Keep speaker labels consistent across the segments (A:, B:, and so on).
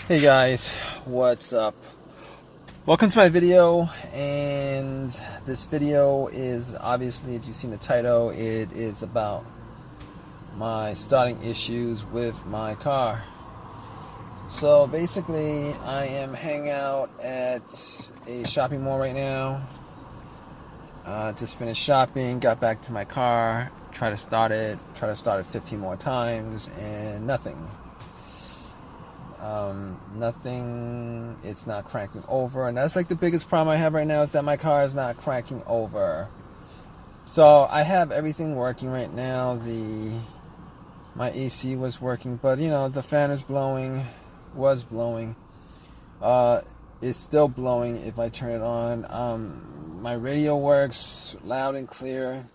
A: Hey guys, what's up? Welcome to my video, and this video is obviously, if you've seen the title, it is about my starting issues with my car. So basically, I am hanging out at a shopping mall right now. Just finished shopping, got back to my car, tried to start it 15 more times, and nothing. Nothing, it's not cranking over, and that's like the biggest problem I have right now, is that my car is not cranking over. So I have everything working right now. My AC was working, but the fan was blowing. It's still blowing if I turn it on. My radio works loud and clear.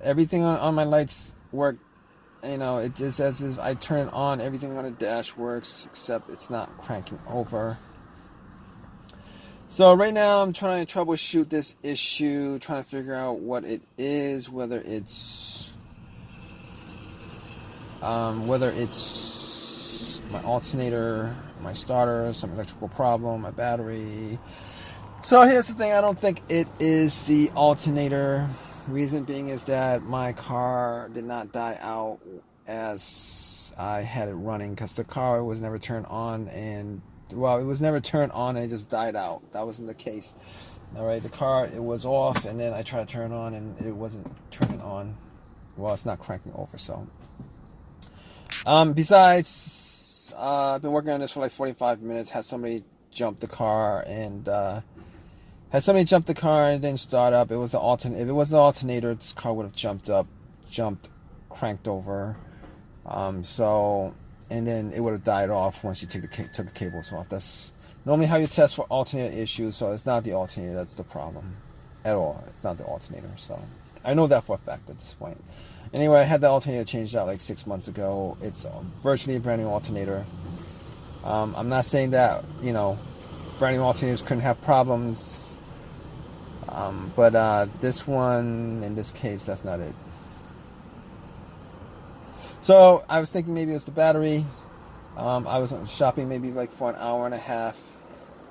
A: Everything on my lights work. It just, as if I turn it on, everything on the dash works, except it's not cranking over. So right now I'm trying to troubleshoot this issue, trying to figure out what it is, whether it's my alternator, my starter, some electrical problem, my battery. So here's the thing, I don't think it is the alternator. Reason being is that my car did not die out as I had it running, because the car was never turned on, and it was never turned on and it just died out. That wasn't the case. Alright, the car, it was off, and then I tried to turn it on and it wasn't turning on. Well, it's not cranking over. So besides, I've been working on this for like 45 minutes. Had somebody jump the car and it didn't start up. It was the alternator. If it was the alternator, this car would have jumped, cranked over. And then it would have died off once you took the cables off. That's normally how you test for alternator issues. So it's not the alternator that's the problem at all. It's not the alternator. So I know that for a fact at this point. Anyway, I had the alternator changed out like 6 months ago. It's virtually a brand new alternator. I'm not saying that brand new alternators couldn't have problems. But this one, in this case, that's not it. So I was thinking maybe it was the battery. I was shopping maybe like for an hour and a half.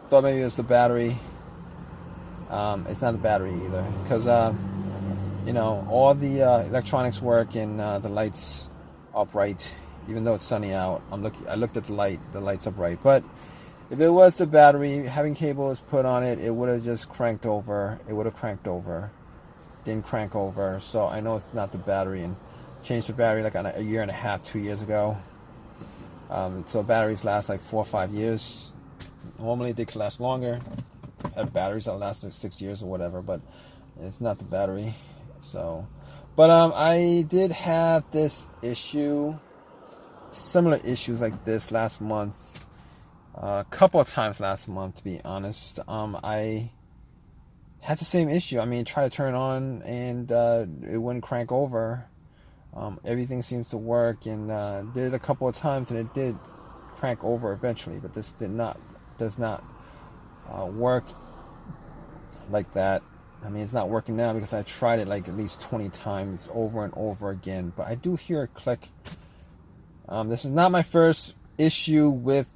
A: Thought maybe it was the battery. It's not the battery either, because all the electronics work and the lights are bright, even though it's sunny out. I looked at the light. The lights are bright, but if it was the battery, having cables put on it, it would have just cranked over. It would have cranked over. Didn't crank over. So I know it's not the battery, and changed the battery like a year and a half, 2 years ago. So batteries last like 4 or 5 years. Normally they could last longer. I have batteries that last like 6 years or whatever, but it's not the battery. So, but I did have this issue, similar issues like this last month. A couple of times last month, to be honest. I had the same issue. I mean, try to turn it on and it wouldn't crank over. Everything seems to work, and did it a couple of times, and it did crank over eventually. But this does not work like that. I mean, it's not working now because I tried it like at least 20 times over and over again. But I do hear a click. This is not my first issue with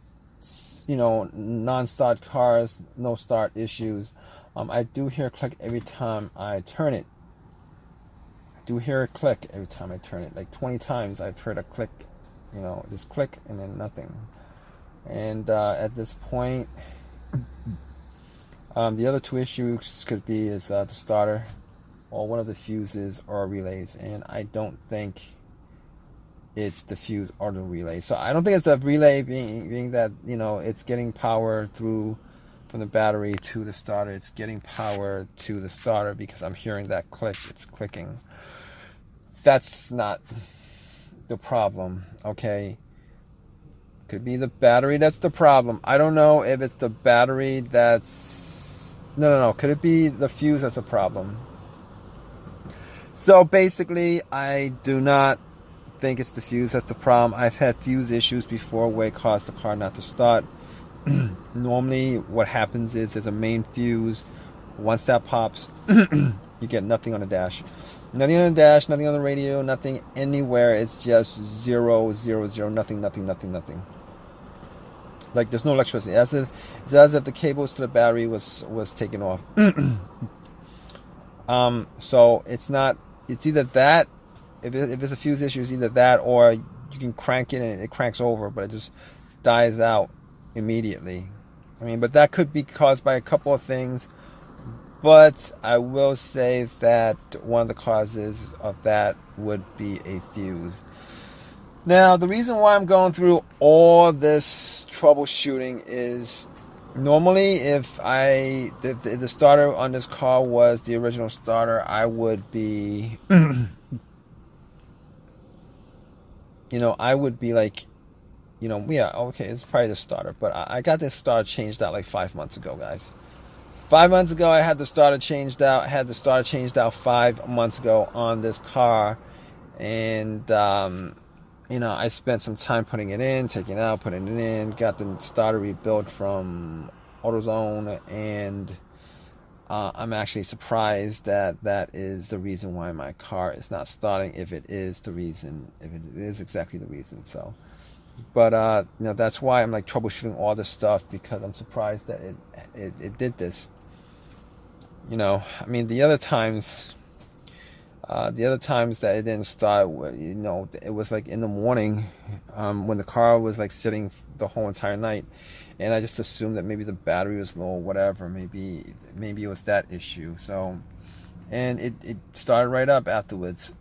A: non-start cars, no start issues. I do hear a click every time I turn it. I do hear a click every time I turn it. Like 20 times I've heard a click, just click and then nothing. And at this point, the other two issues could be is the starter, or one of the fuses or relays, and I don't think it's the fuse or the relay. So I don't think it's the relay being that it's getting power through from the battery to the starter. It's getting power to the starter because I'm hearing that click. It's clicking. That's not the problem. Okay, could be the battery that's the problem. I don't know if it's the battery that's no. Could it be the fuse that's the problem? So basically, I do not think it's the fuse that's the problem. I've had fuse issues before where it caused the car not to start. Normally what happens is there's a main fuse. Once that pops, you get nothing on the dash. Nothing on the dash, nothing on the radio, nothing anywhere. It's just 0, 0, 0, nothing, nothing, nothing, nothing. Like there's no electricity. It's as if the cables to the battery was taken off. So it's not. It's either that. If it's a fuse issue, it's either that, or you can crank it and it cranks over, but it just dies out immediately. I mean, but that could be caused by a couple of things. But I will say that one of the causes of that would be a fuse. Now, the reason why I'm going through all this troubleshooting is normally if the starter on this car was the original starter, I would be, I would be like, yeah, okay, it's probably the starter. But I got this starter changed out like 5 months ago, guys. 5 months ago, I had the starter changed out. 5 months ago on this car. And, I spent some time putting it in, taking it out, putting it in. Got the starter rebuilt from AutoZone. And I'm actually surprised that is the reason why my car is not starting. If it is exactly the reason. So, but, that's why I'm like troubleshooting all this stuff, because I'm surprised that it did this. I mean, the other times that it didn't start, it was like in the morning, when the car was like sitting the whole entire night, and I just assumed that maybe the battery was low or whatever. Maybe it was that issue. So, and it started right up afterwards,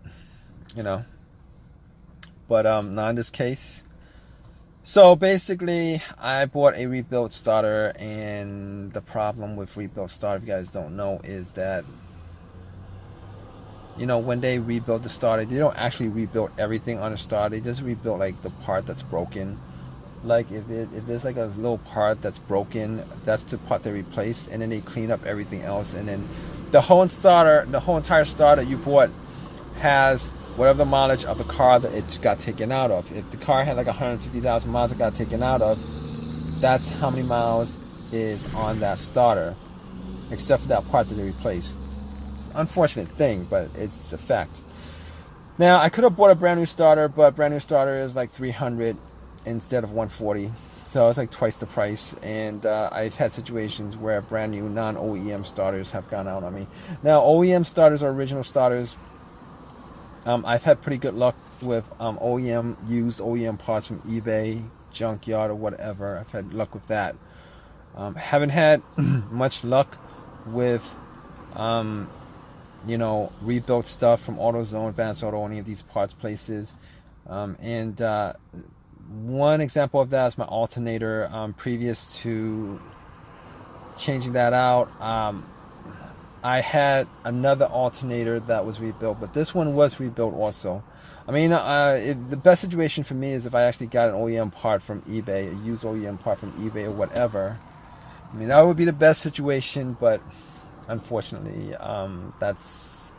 A: but not in this case. So basically, I bought a rebuilt starter, and the problem with rebuilt starter, if you guys don't know, is that, when they rebuild the starter, they don't actually rebuild everything on the starter. They just rebuild like the part that's broken. Like if there's like a little part that's broken, that's the part they replaced, and then they clean up everything else, and then the whole entire starter you bought has whatever the mileage of the car that it got taken out of. If the car had like 150,000 miles it got taken out of, that's how many miles is on that starter, except for that part that they replaced. It's an unfortunate thing, but it's a fact. Now, I could have bought a brand new starter, but brand new starter is like $300 instead of $140. So it's like twice the price. And I've had situations where brand new non-OEM starters have gone out on me. Now, OEM starters are original starters. I've had pretty good luck with used OEM parts from eBay, junkyard, or whatever. I've had luck with that. Haven't had much luck with, rebuilt stuff from AutoZone, Advanced Auto, any of these parts places. And one example of that is my alternator. Previous to changing that out, I had another alternator that was rebuilt, but this one was rebuilt also. I mean, the best situation for me is if I actually got an OEM part from eBay, a used OEM part from eBay or whatever. I mean, that would be the best situation, but unfortunately, that's,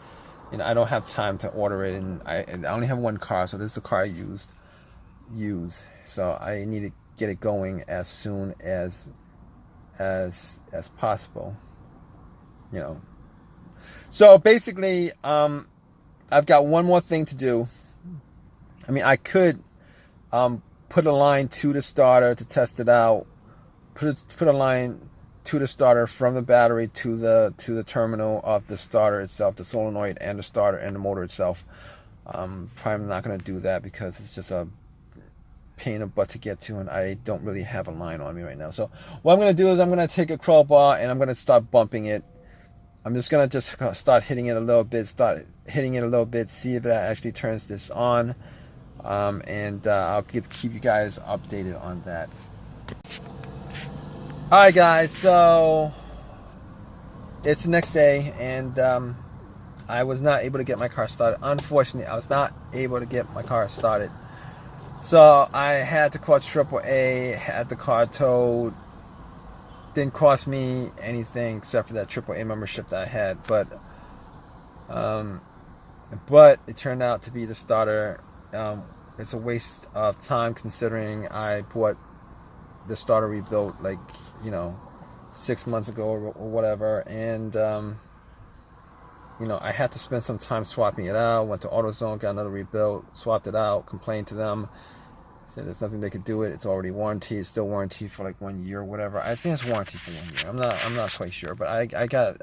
A: I don't have time to order it, and I only have one car, so this is the car I use. So I need to get it going as soon as possible. So basically, I've got one more thing to do. I mean, I could put a line to the starter to test it out. Put a line to the starter from the battery to the terminal of the starter itself, the solenoid and the starter and the motor itself. Probably not going to do that because it's just a pain in the butt to get to, and I don't really have a line on me right now. So what I'm going to do is I'm going to take a crowbar and I'm going to start bumping it. I'm just going to start hitting it a little bit, see if that actually turns this on. And I'll keep you guys updated on that. Alright guys, so it's the next day, and I was not able to get my car started. Unfortunately, I was not able to get my car started. So I had to call AAA, had the car towed. Didn't cost me anything except for that AAA membership that I had, but it turned out to be the starter. It's a waste of time considering I bought the starter rebuilt 6 months ago or whatever, and I had to spend some time swapping it out. Went to AutoZone, got another rebuilt, swapped it out, complained to them. Said there's nothing they could do it. It's already warranted. It's still warranted for like 1 year or whatever. I think it's warranted for 1 year. I'm not quite sure, but I got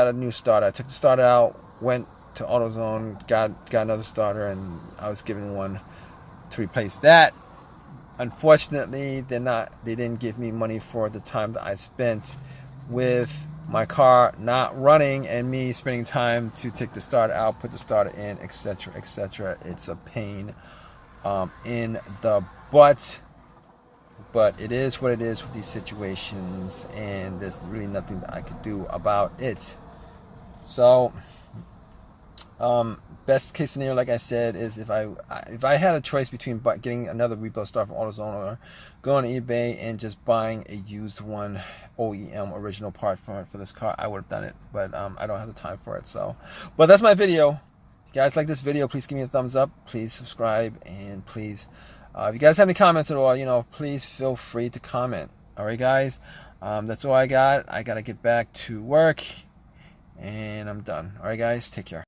A: a new starter. I took the starter out, went to AutoZone, got another starter, and I was given one to replace that. Unfortunately, they didn't give me money for the time that I spent with my car not running and me spending time to take the starter out, put the starter in, etc., etc. It's a pain in the butt, but it is what it is with these situations, and there's really nothing that I could do about it. So best case scenario, like I said, is if I had a choice between getting another rebuild start from AutoZone or going to eBay and just buying a used one, OEM original part for this car, I would have done it, but I don't have the time for it. So, but that's my video. If you guys like this video, please give me a thumbs up, please subscribe, and please if you guys have any comments at all, please feel free to comment. All right, guys, that's all I got. I gotta get back to work, and I'm done. All right, guys, take care.